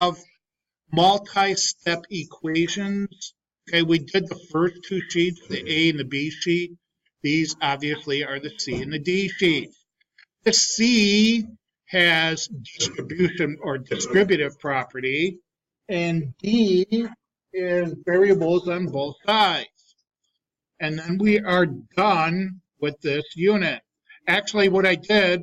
of multi-step equations. Okay, we did the first two sheets, the A and the B sheet. These obviously are the C and the D sheets. The C has distribution or distributive property, and D is variables on both sides. And then we are done with this unit. Actually, what I did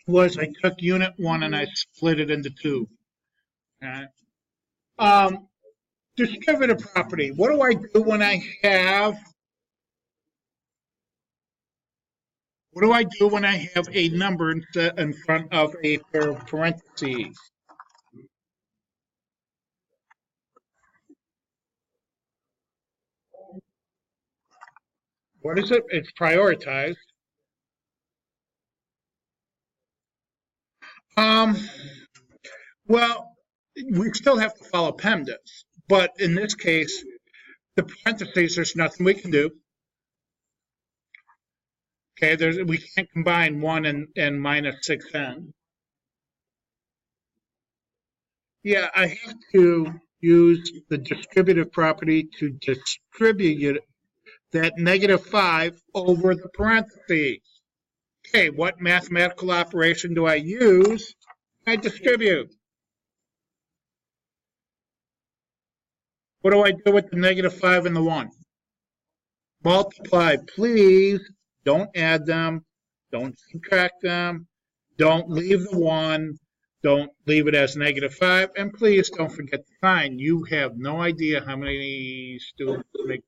was I took unit 1 and I split it into 2. Okay. Distributive property. What do I do when I have a number in front of a pair of parentheses? What is it? It's prioritized. Well, we still have to follow PEMDAS, but in this case, the parentheses, there's nothing we can do. Okay, we can't combine 1 and minus 6n. Yeah, I have to use the distributive property to distribute that -5 over the parentheses. Okay, what mathematical operation do I use? I distribute. What do I do with the -5 and the 1? Multiply. Please don't add them. Don't subtract them. Don't leave the 1. Don't leave it as -5. And please don't forget the sign. You have no idea how many students make.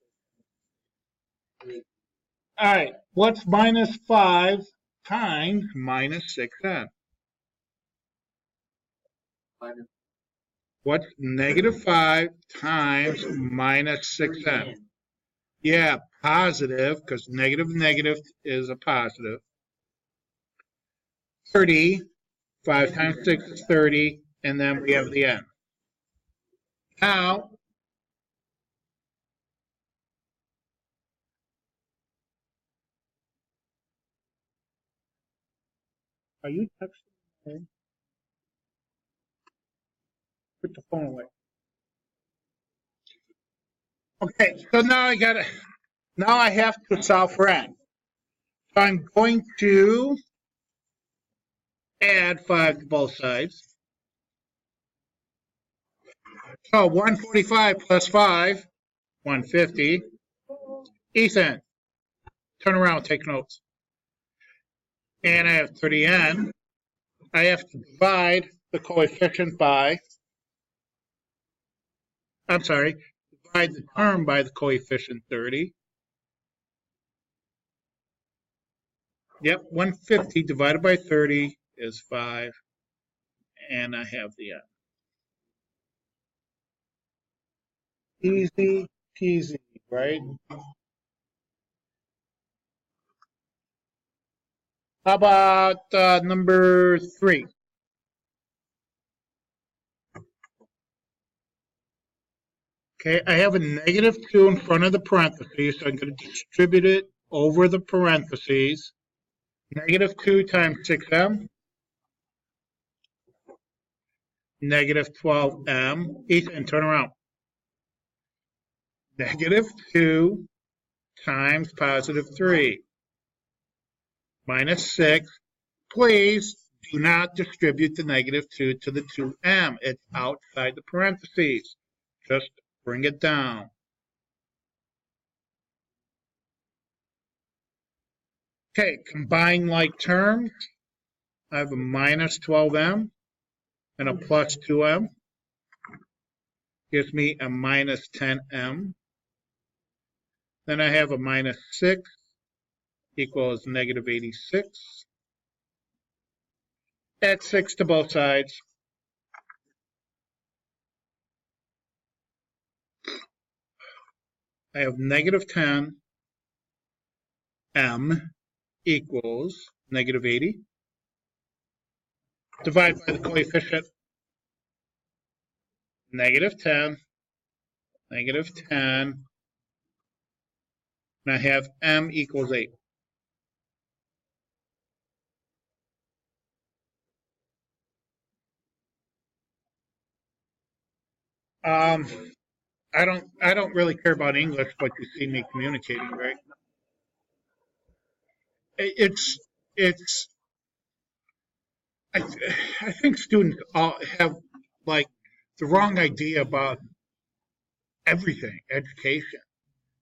All right. What's -5 times -6n? What's -5 times -6n? Yeah, positive, because negative is a positive. 30, 5 times 6 is 30, and then we have the n. Now, are you texting me? Put the phone away. Okay, so now I have to solve for n. So I'm going to add 5 to both sides. So 145 plus 5, 150. Ethan, turn around, take notes. And I have 30n. I have to divide the coefficient by, divide the term by the coefficient 30. Yep, 150 divided by 30 is 5, and I have the n. Easy peasy, right? How about number 3? Okay, I have a -2 in front of the parentheses, so I'm going to distribute it over the parentheses. -2 times 6m, -12m. Ethan, turn around. -2 times +3. -6. Please do not distribute the -2 to the 2m. It's outside the parentheses. Just bring it down. Okay, combine like terms. I have a -12m and a +2m. Gives me a -10m. Then I have a -6 equals -86. Add 6 to both sides. I have -10m equals -80. Divide by the coefficient. -10, -10, and I have m equals 8. Um, I don't really care about English, but you see me communicating, right? It's it's I, I think students all have like the wrong idea about everything, education.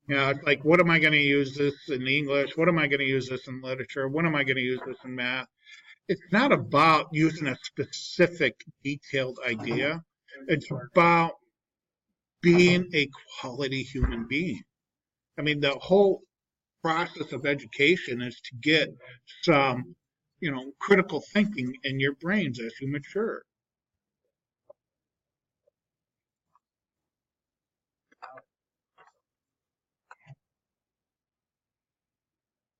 You know, it's like, what am I going to use this in English? What am I going to use this in literature? What am I going to use this in math? It's not about using a specific detailed idea. It's about being a quality human being. I mean, the whole process of education is to get some, critical thinking in your brains as you mature.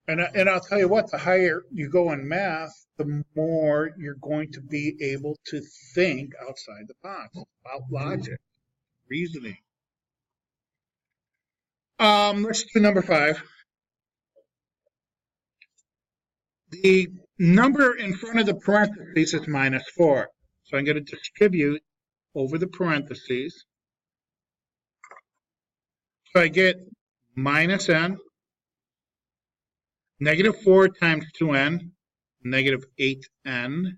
And I'll tell you what, the higher you go in math, the more you're going to be able to think outside the box about logic, reasoning. Let's do number 5. The number in front of the parentheses is -4. So I'm going to distribute over the parentheses. So I get minus n, -4 times 2n, -8n,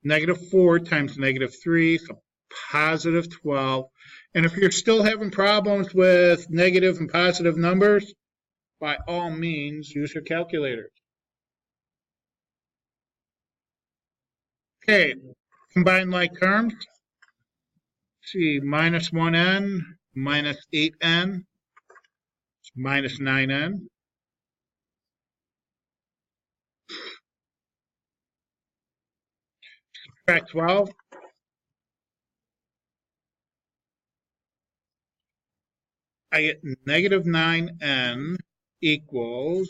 -4 times -3, so positive 12. And if you're still having problems with negative and positive numbers, by all means, use your calculator. Okay, combine like terms. See, -1n, -8n, -9n. Subtract 12. I get -9n equals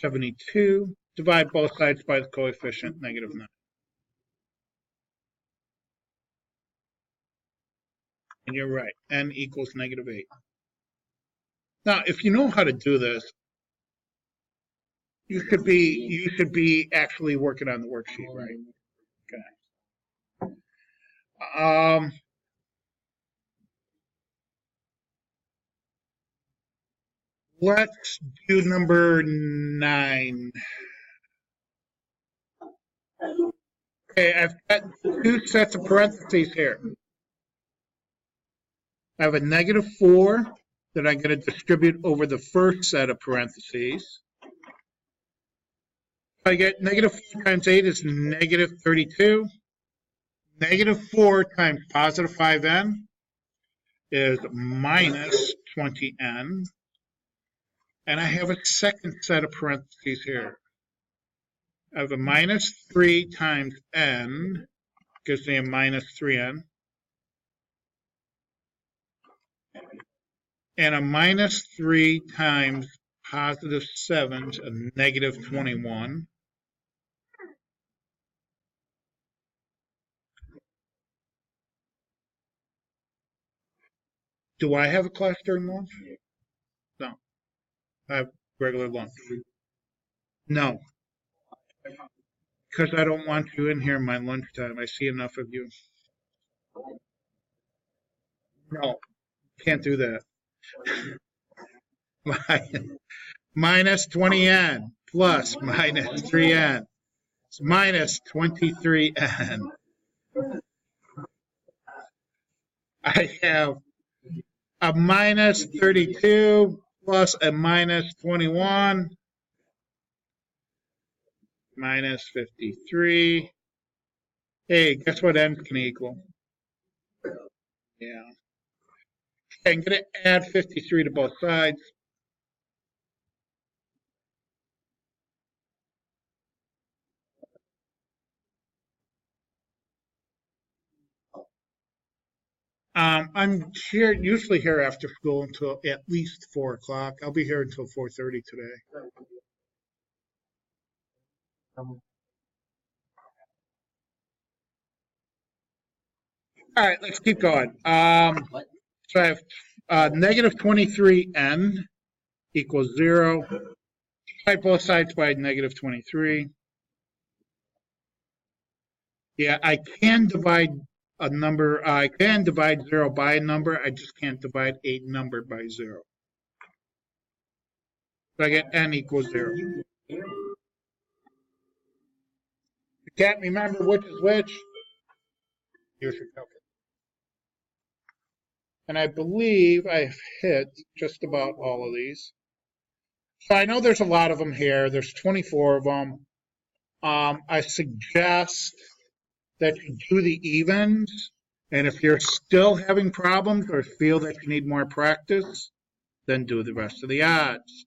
72. Divide both sides by the coefficient -9. And you're right, n equals -8. Now, if you know how to do this, you should be actually working on the worksheet, right? Okay. Let's do number 9. Okay, I've got 2 sets of parentheses here. I have a -4 that I'm going to distribute over the first set of parentheses. I get -4 times 8 is -32. -4 times positive 5n is -20n. And I have a second set of parentheses here. I have a -3 times n, gives me a -3n. And a -3 times positive 7 is a -21. Do I have a class during lunch? No. I have regular lunch. No. Because I don't want you in here in my lunchtime. I see enough of you. No. Can't do that. -20n plus -3n. It's -23n. I have a -32 plus a -21, -53. Hey, guess what n can equal? Yeah. Okay, I'm going to add 53 to both sides. I'm usually here after school until at least 4 o'clock. I'll be here until 4:30 today. All right, let's keep going. So I have -23n equals 0. Divide both sides by -23. Yeah, I can divide a number. I can divide 0 by a number. I just can't divide a number by 0. So I get n equals 0. You can't remember which is which. Use your calculator. And I believe I've hit just about all of these. So I know there's a lot of them here. There's 24 of them. I suggest that you do the evens. And if you're still having problems or feel that you need more practice, then do the rest of the odds.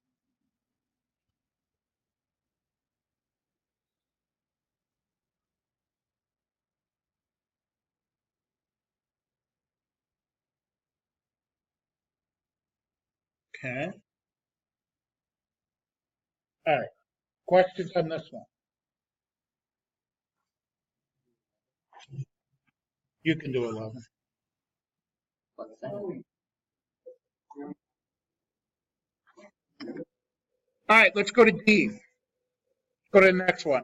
Okay. All right. Questions on this one? You can do 11. All right, let's go to D. Let's go to the next one.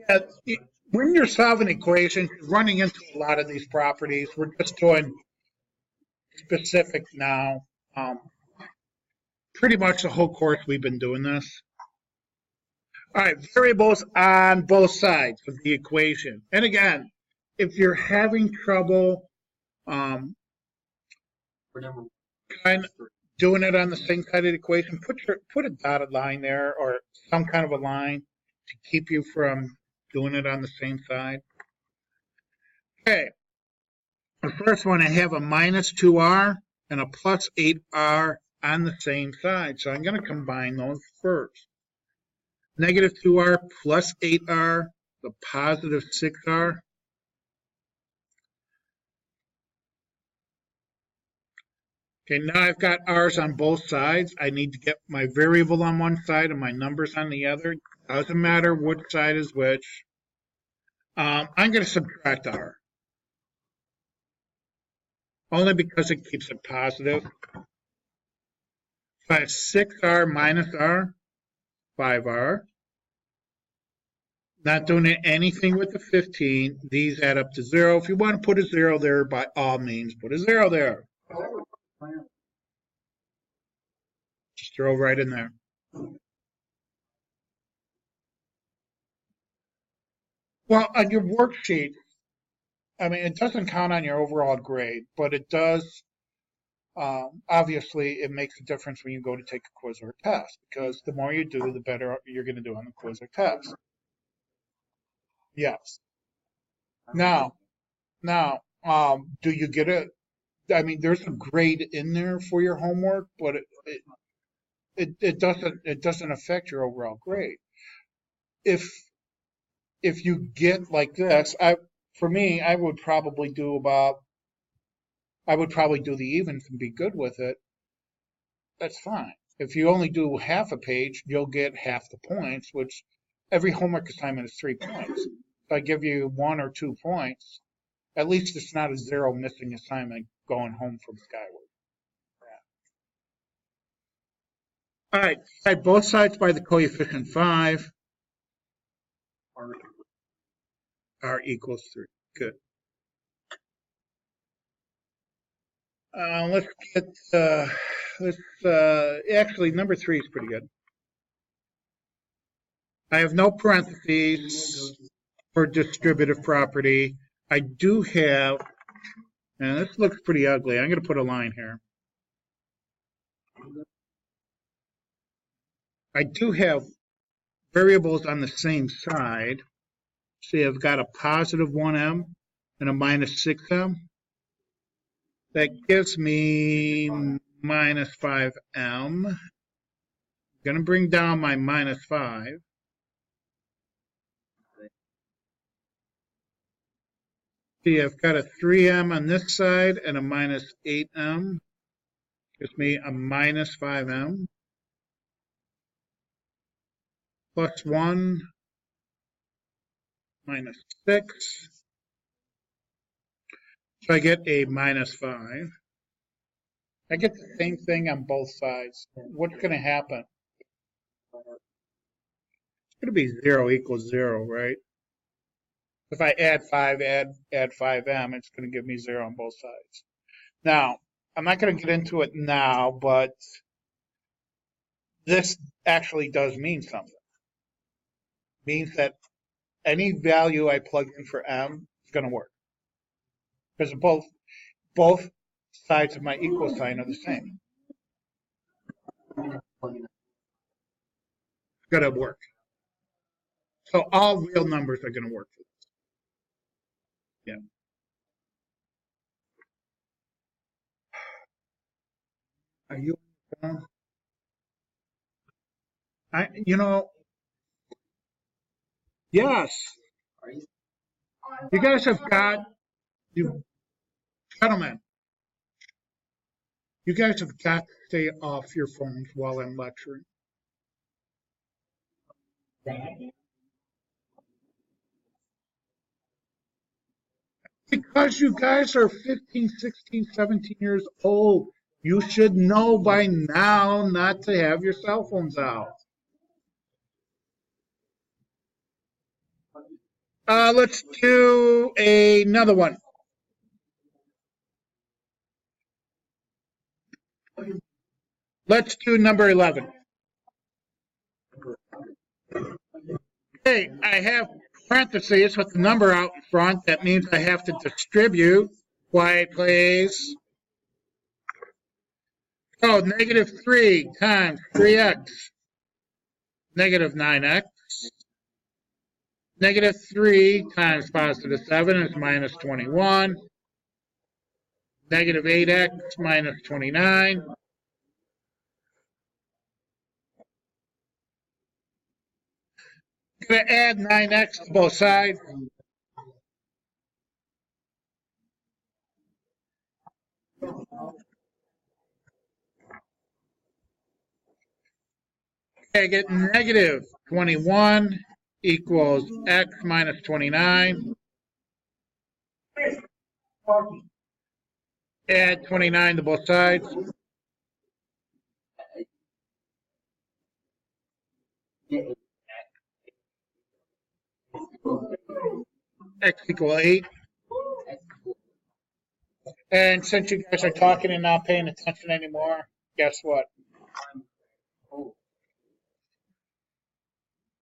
Yeah, when you're solving equations, you're running into a lot of these properties. We're just doing specific now. Pretty much the whole course we've been doing this. All right, variables on both sides of the equation. And again, if you're having trouble kind of doing it on the same side of the equation, put a dotted line there or some kind of a line to keep you from doing it on the same side. Okay, the first one, I have a minus 2r and a plus 8r on the same side. So I'm going to combine those first. Negative 2r plus 8r, the positive 6r. Okay, now I've got r's on both sides. I need to get my variable on one side and my numbers on the other. Doesn't matter which side is which. I'm going to subtract r. Only because it keeps it positive. So I have 6r minus r, 5r. Not doing anything with the 15. These add up to 0. If you want to put a 0 there, by all means, put a 0 there. Just throw right in there. Well, on your worksheet, I mean, it doesn't count on your overall grade, but it does. Obviously, it makes a difference when you go to take a quiz or a test, because the more you do, the better you're going to do on the quiz or test. Yes. Now, do you get it? I mean, there's a grade in there for your homework, but it doesn't affect your overall grade. If you get like this, for me, I would probably do the evens and be good with it. That's fine. If you only do half a page, you'll get half the points, which every homework assignment is 3 points. If I give you 1 or 2 points, at least it's not a 0 missing assignment going home from Skyward. All right, divide both sides by the coefficient 5. R equals 3. Good. Let's get, actually, number 3 is pretty good. I have no parentheses for distributive property. I do have, and this looks pretty ugly. I'm going to put a line here. I do have variables on the same side. See, I've got a positive 1m and a minus 6m. That gives me minus 5m. I'm going to bring down my minus 5. See, I've got a 3m on this side and a minus 8m. Gives me a minus 5m. Plus 1, minus 6. So I get a minus 5. I get the same thing on both sides. What's going to happen? It's going to be 0 equals 0, right? If I add 5, add 5m, it's going to give me 0 on both sides. Now, I'm not going to get into it now, but this actually does mean something. It means that any value I plug in for m is going to work. Because both sides of my equal sign are the same. It's going to work. So all real numbers are going to work for this. Yeah. Are you? Yes. You guys have got, you gentlemen, you guys have got to stay off your phones while I'm lecturing. Because you guys are 15, 16, 17 years old. You should know by now not to have your cell phones out. Let's do another one. Let's do number 11. Okay, I have parentheses with the number out in front. That means I have to distribute. Quiet, please. So negative 3 times 3x, negative 9x. Negative 3 times positive 7 is minus 21. Negative 8x minus 29. I'm going to add 9x to both sides. Okay, I get negative 21 equals x minus 29. Add 29 to both sides. X equal 8. And since you guys are talking and not paying attention anymore, guess what?